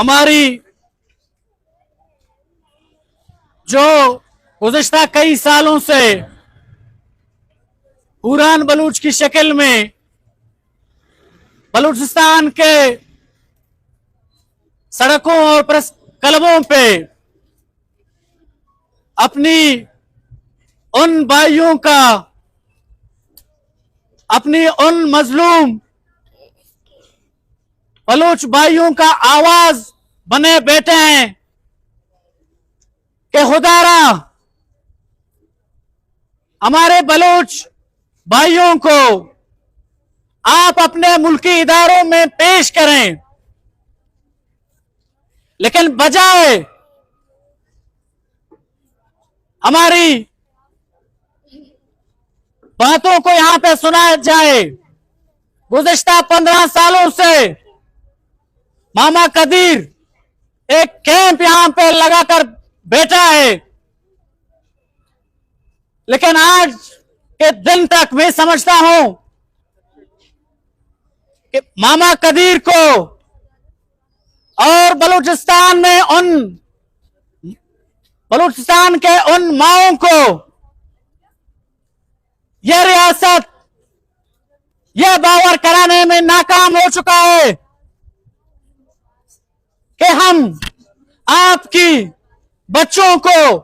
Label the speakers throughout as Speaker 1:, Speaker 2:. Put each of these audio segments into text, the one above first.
Speaker 1: हमारी जो गुज़िश्ता कई सालों से हुरान बलूच की शक्ल में बलूचिस्तान के सड़कों और प्रेस क्लबों पे अपनी उन भाइयों का, अपनी उन मजलूम बलूच भाइयों का आवाज बने बैठे हैं कि खुदारा हमारे बलूच भाइयों को आप अपने मुल्की इदारों में पेश करें, लेकिन बजाय हमारी बातों को यहां पे सुना जाए, गुज़िश्ता 15 सालों से मामा कदीर एक कैंप यहां पे लगाकर बैठा है, लेकिन आज के दिन तक मैं समझता हूं कि मामा कदीर को और बलूचिस्तान के उन माओं को यह रियासत यह बावर कराने में नाकाम हो चुका है कि हम आपकी बच्चों को,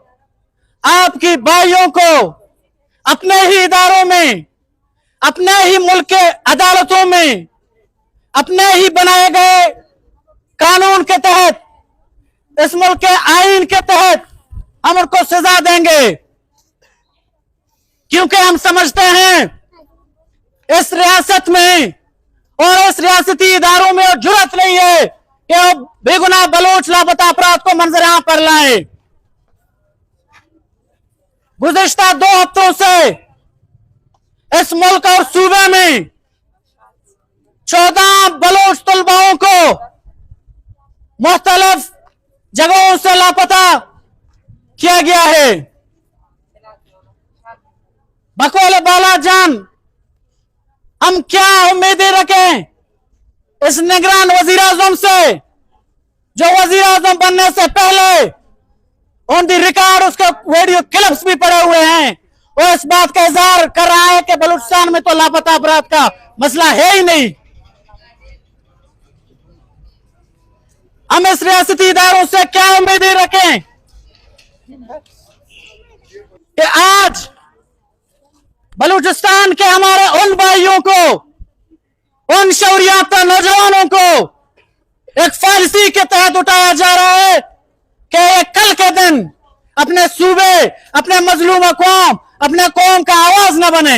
Speaker 1: आपकी भाइयों को अपने ही इदारों में, अपने ही मुल्क के अदालतों में, अपने ही बनाए गए कानून के तहत, इस मुल्क के आईन के तहत हम उनको सजा देंगे, क्योंकि हम समझते हैं इस रियासत में और इस रियासती इदारों में जुर्रत नहीं है कि वो बेगुनाह बलोच लापता अफराद को मंजर आम पर लाए। गुज़िश्ता 2 हफ्तों से इस मुल्क और सूबे में 14 बलोच तलबाओं को मुख्तलिफ जगहों से लापता किया गया है। बकौल बाला जान, हम क्या उम्मीदें रखें इस निगरान वजीर आजम से, जो वजीर आजम बनने से पहले ऑन दी रिकॉर्ड उसके वीडियो क्लिप्स भी पड़े हुए हैं और इस बात का इजहार कर रहा है कि बलूचिस्तान में तो लापता अफराद का मसला है ही नहीं। हम इस रियासती इदारों से क्या उम्मीदें रखें कि आज बलूचिस्तान के हमारे उन भाइयों को, उन शौरियाफ्ता नौजवानों को एक फारसी के तहत उठाया जा रहा है कि ये कल के दिन अपने सूबे, अपने मजलूम कौम, अपने कौम का आवाज न बने।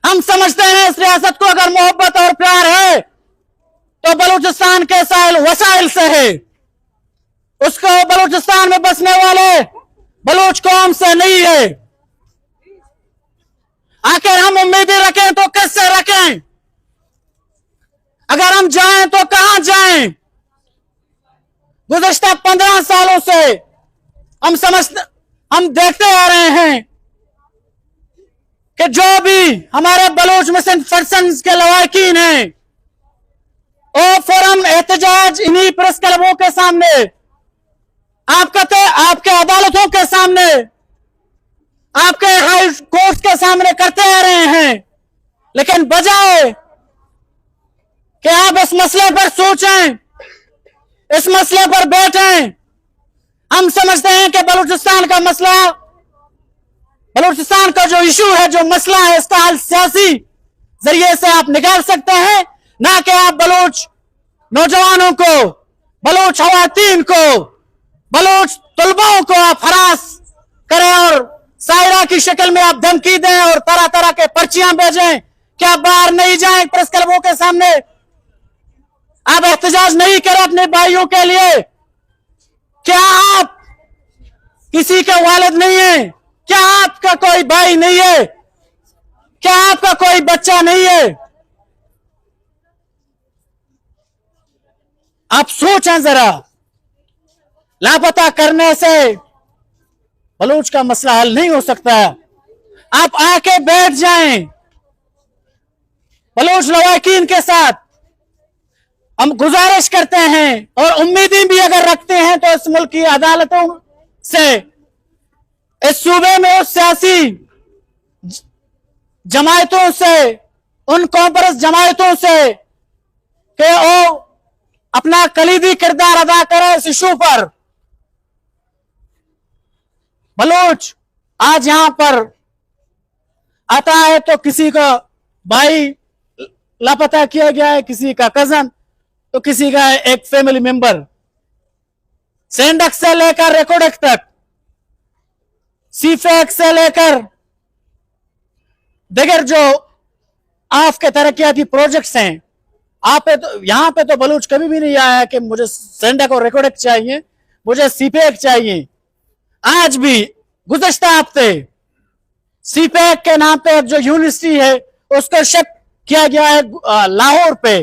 Speaker 1: हम समझते हैं इस रियासत को अगर मोहब्बत और प्यार है तो बलूचिस्तान के साहिल वसाइल से है, उसको बलूचिस्तान में बसने वाले बलूच कौम से नहीं है। आखिर हम उम्मीदें रखें तो किससे रखें? अगर हम जाएं तो कहां जाएं? गुज़िश्ता 15 सालों से हम देखते आ रहे हैं कि जो भी हमारे बलूच मिशन पर्सन्स के लवाकिन हैं और फौरन एहतजाज इन्हीं प्रेस क्लबों के सामने, आपके अदालतों के सामने, आपके हाई कोर्ट के सामने करते आ रहे हैं, लेकिन बजाय कि आप इस मसले पर सोचें, इस मसले पर बैठें, हम समझते हैं कि बलूचिस्तान का मसला, बलूचिस्तान का जो इशू है, जो मसला है, इसका हल सियासी जरिए से आप निकाल सकते हैं, ना कि आप बलूच नौजवानों को, बलूच खवातीन को, बलूच तलबाओं को आप हरास करें और सायरा की शक्ल में आप धमकी दें और तरह तरह के पर्चियां भेजें कि आप बाहर नहीं जाएं प्रेस क्लबों के सामने, आप एहतजाज नहीं करें अपने भाइयों के लिए। क्या आप किसी के वालिद नहीं है? क्या आपका कोई भाई नहीं है? क्या आपका कोई बच्चा नहीं है? आप सोचें जरा, लापता करने से बलूच का मसला हल नहीं हो सकता। आप आके बैठ जाएं बलूच लवाकिन के साथ, हम गुजारिश करते हैं और उम्मीदें भी अगर रखते हैं तो इस मुल्क की अदालतों से, इस सूबे में उस सियासी जमायतों से, उन कॉन्फ्रेंस जमायतों से कि वो अपना कलीदी किरदार अदा करे इस इशू पर। बलूच आज यहां पर आता है तो किसी का भाई लापता किया गया है, किसी का कजन, तो किसी का एक फैमिली मेंबर। सेंडक से लेकर रिकॉर्डक तक, सीफेक से लेकर दिगर जो आपके तरक्याती प्रोजेक्ट्स हैं, आप पे तो यहां पे तो बलूच कभी भी नहीं आया कि मुझे सेंडक और रिकॉर्डक चाहिए, मुझे सीफेक चाहिए। आज भी गुज़श्ता हफ्ते सीफेक के नाम पे जो यूनिवर्सिटी है उसको शक किया गया है लाहौर पे,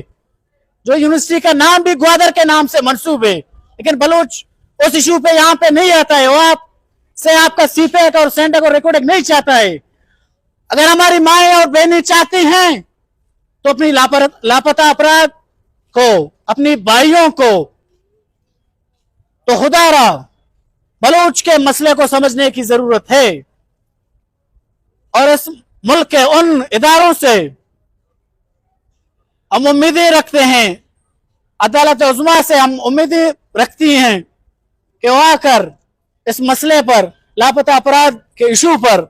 Speaker 1: जो यूनिवर्सिटी का नाम भी ग्वादर के नाम से मंसूब है, लेकिन बलूच उस इशू पे यहां पे नहीं आता है। वो आप से आपका सीफेक और सेंडक और रिकॉर्डक नहीं चाहता है। अगर हमारी माएं और बहनें चाहती हैं तो अपनी लापता अपराध को, अपनी भाइयों को, तो खुदारा बलूच के मसले को समझने की जरूरत है और इस मुल्क के उन इदारों से हम उम्मीदें रखते हैं, अदालत उज़्मा से हम उम्मीदें रखती हैं कि वो आकर इस मसले पर, लापता अपराध के इशू पर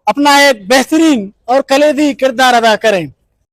Speaker 1: अपना एक बेहतरीन और कलीदी किरदार अदा करें।